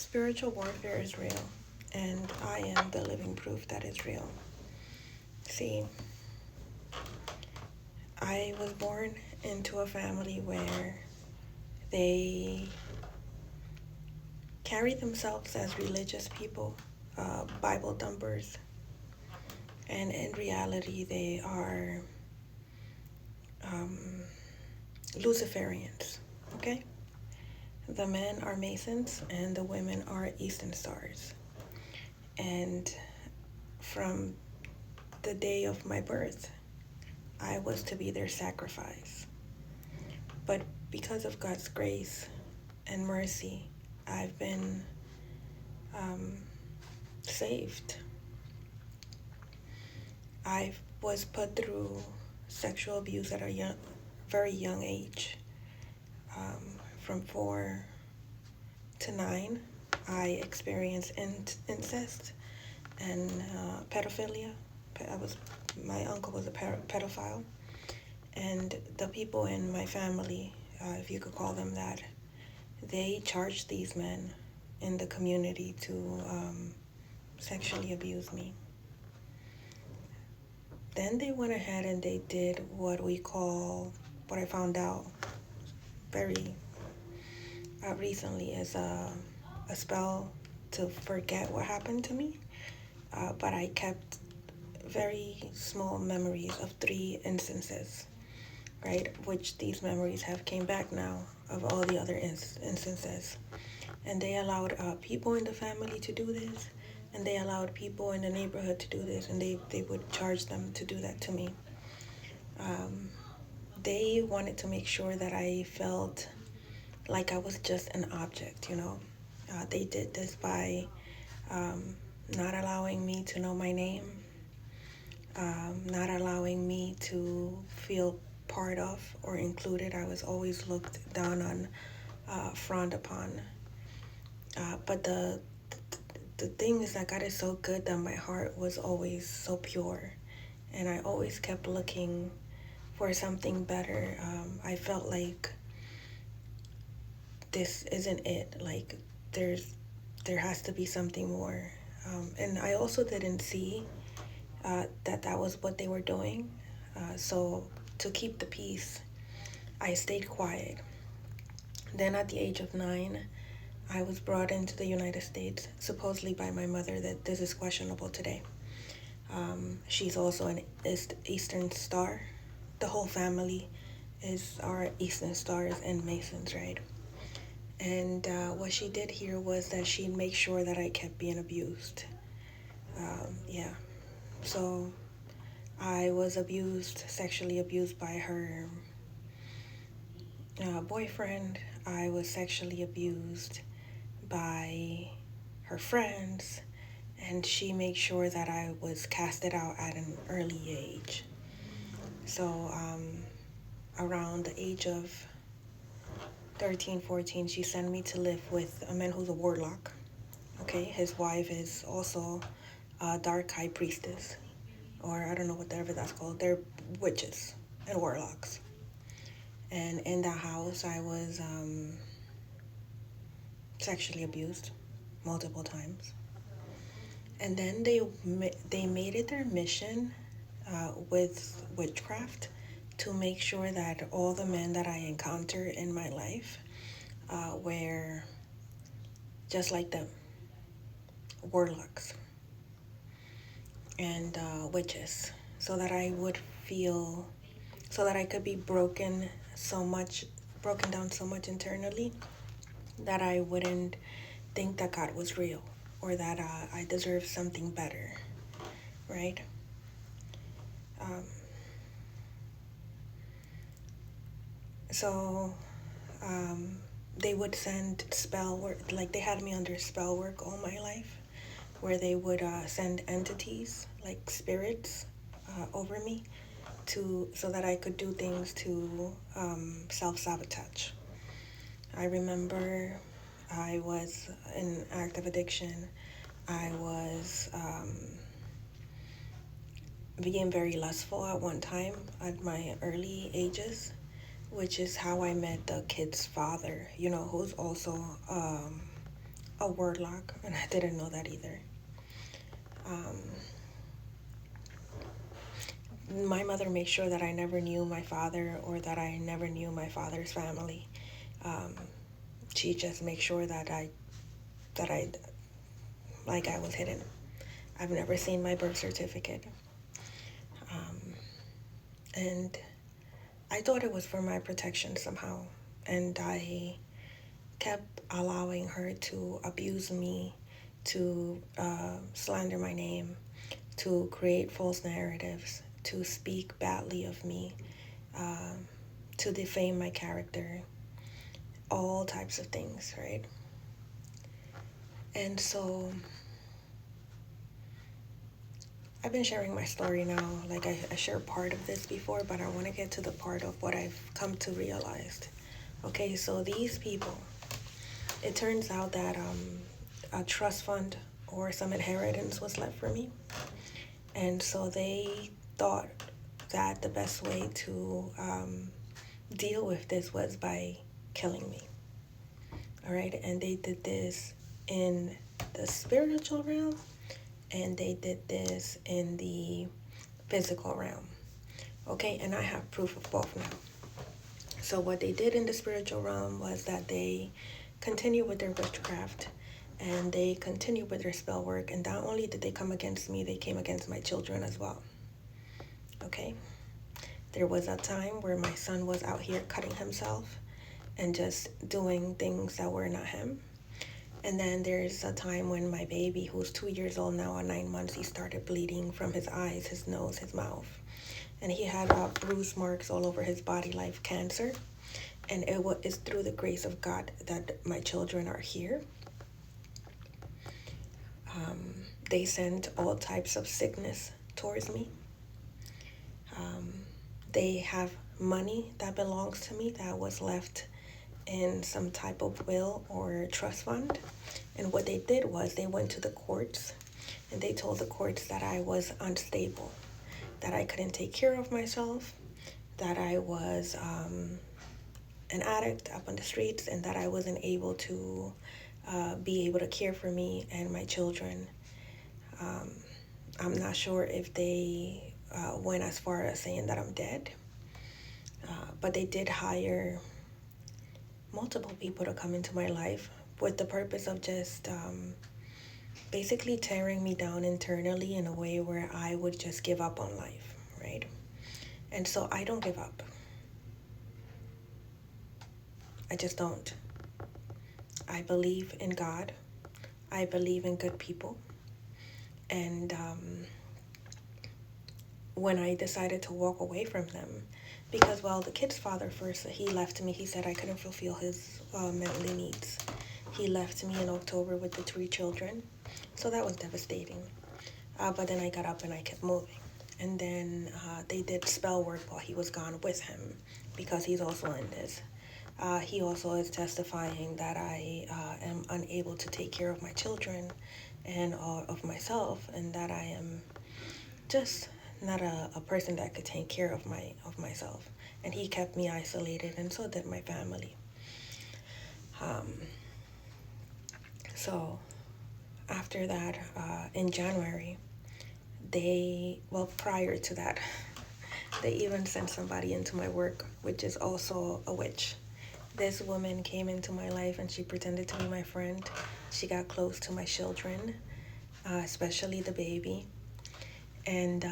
Spiritual warfare is real, and I am the living proof that it's real. See, I was born into a family where they carry themselves as religious people, Bible thumpers, and in reality, they are um, Luciferians, okay? The men are Masons and the women are Eastern Stars. And from the day of my birth, I was to be their sacrifice. But because of God's grace and mercy, I've been um, saved. I was put through sexual abuse at a very young age. From 4 to 9, I experienced incest and pedophilia. My uncle was a pedophile, and the people in my family, if you could call them that, they charged these men in the community to sexually abuse me. Then they went ahead and they did what I found out very recently is a spell to forget what happened to me. But I kept very small memories of 3 instances, right? Which these memories have came back now of all the other instances. And they allowed people in the family to do this, and they allowed people in the neighborhood to do this, and they would charge them to do that to me. They wanted to make sure that I felt like I was just an object, you know. They did this by not allowing me to know my name, not allowing me to feel part of or included. I was always looked down on, frowned upon. But the thing is that God is so good that my heart was always so pure, and I always kept looking for something better. I felt like this isn't it. Like there has to be something more. And I also didn't see that was what they were doing. So to keep the peace, I stayed quiet. Then at the age of 9, I was brought into the United States, supposedly by my mother, that this is questionable today. She's also an Eastern Star. The whole family are Eastern Stars and Masons, right? And what she did here was that she'd make sure that I kept being abused. Yeah. So I was sexually abused by her boyfriend. I was sexually abused by her friends. And she made sure that I was casted out at an early age. So around the age of 13, 14, she sent me to live with a man who's a warlock. Okay, his wife is also a dark high priestess, or I don't know whatever that's called. They're witches and warlocks. And in that house, I was sexually abused multiple times. And then they made it their mission with witchcraft to make sure that all the men that I encounter in my life were just like them, warlocks and witches, so that I could be broken down so much internally that I wouldn't think that God was real or that I deserve something better, right? So they would send spell work, like they had me under spell work all my life, where they would send entities like spirits over me so that I could do things to self-sabotage. I remember I was in active addiction. I was being very lustful at one time at my early ages, which is how I met the kid's father, who's also a warlock, and I didn't know that either. My mother made sure that I never knew my father or that I never knew my father's family. Um, she just made sure that I like I was hidden. I've never seen my birth certificate. And I thought it was for my protection somehow. And I kept allowing her to abuse me, to slander my name, to create false narratives, to speak badly of me, to defame my character, all types of things, right? And so I've been sharing my story now. Like I shared part of this before, but I want to get to the part of what I've come to realize. Okay, so these people, it turns out that a trust fund or some inheritance was left for me. And so they thought that the best way to deal with this was by killing me. All right, and they did this in the spiritual realm, and they did this in the physical realm. Okay, and I have proof of both now. So what they did in the spiritual realm was that they continued with their witchcraft and they continued with their spell work. And not only did they come against me, they came against my children as well. Okay? There was a time where my son was out here cutting himself and just doing things that were not him. And then there's a time when my baby, who's 2 years old now and 9 months, he started bleeding from his eyes, his nose, his mouth. And he had bruise marks all over his body like cancer. And it's through the grace of God that my children are here. They sent all types of sickness towards me. They have money that belongs to me that was left in some type of will or trust fund. And what they did was they went to the courts and they told the courts that I was unstable, that I couldn't take care of myself, that I was an addict up on the streets, and that I wasn't able to be able to care for me and my children. I'm not sure if they went as far as saying that I'm dead, but they did hire multiple people to come into my life with the purpose of just basically tearing me down internally in a way where I would just give up on life, right? And so I don't give up. I just don't. I believe in God. I believe in good people. And when I decided to walk away from them, because, well, the kid's father first, he left me. He said I couldn't fulfill his manly needs. He left me in October with the 3 children. So that was devastating. But then I got up and I kept moving. And then they did spell work while he was gone with him, because he's also in this. He also is testifying that I am unable to take care of my children and of myself, and that I am just not a person that could take care of myself. And he kept me isolated, and so did my family. So after that, in January, prior to that, they even sent somebody into my work, which is also a witch. This woman came into my life and she pretended to be my friend. She got close to my children, especially the baby. And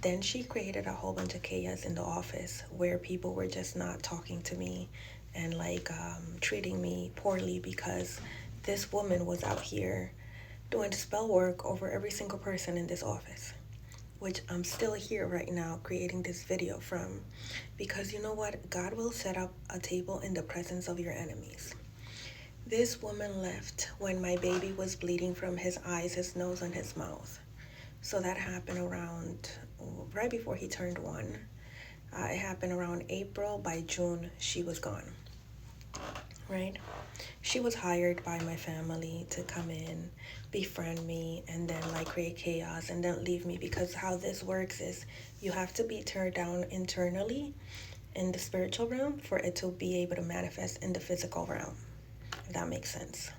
then she created a whole bunch of chaos in the office where people were just not talking to me and treating me poorly, because this woman was out here doing spell work over every single person in this office, which I'm still here right now creating this video from, because you know what? God will set up a table in the presence of your enemies. This woman left when my baby was bleeding from his eyes, his nose, and his mouth. So that happened around right before he turned 1. It happened around April. By June, she was gone. Right? She was hired by my family to come in, befriend me, and then create chaos and then leave me, because how this works is you have to be turned down internally in the spiritual realm for it to be able to manifest in the physical realm, if that makes sense.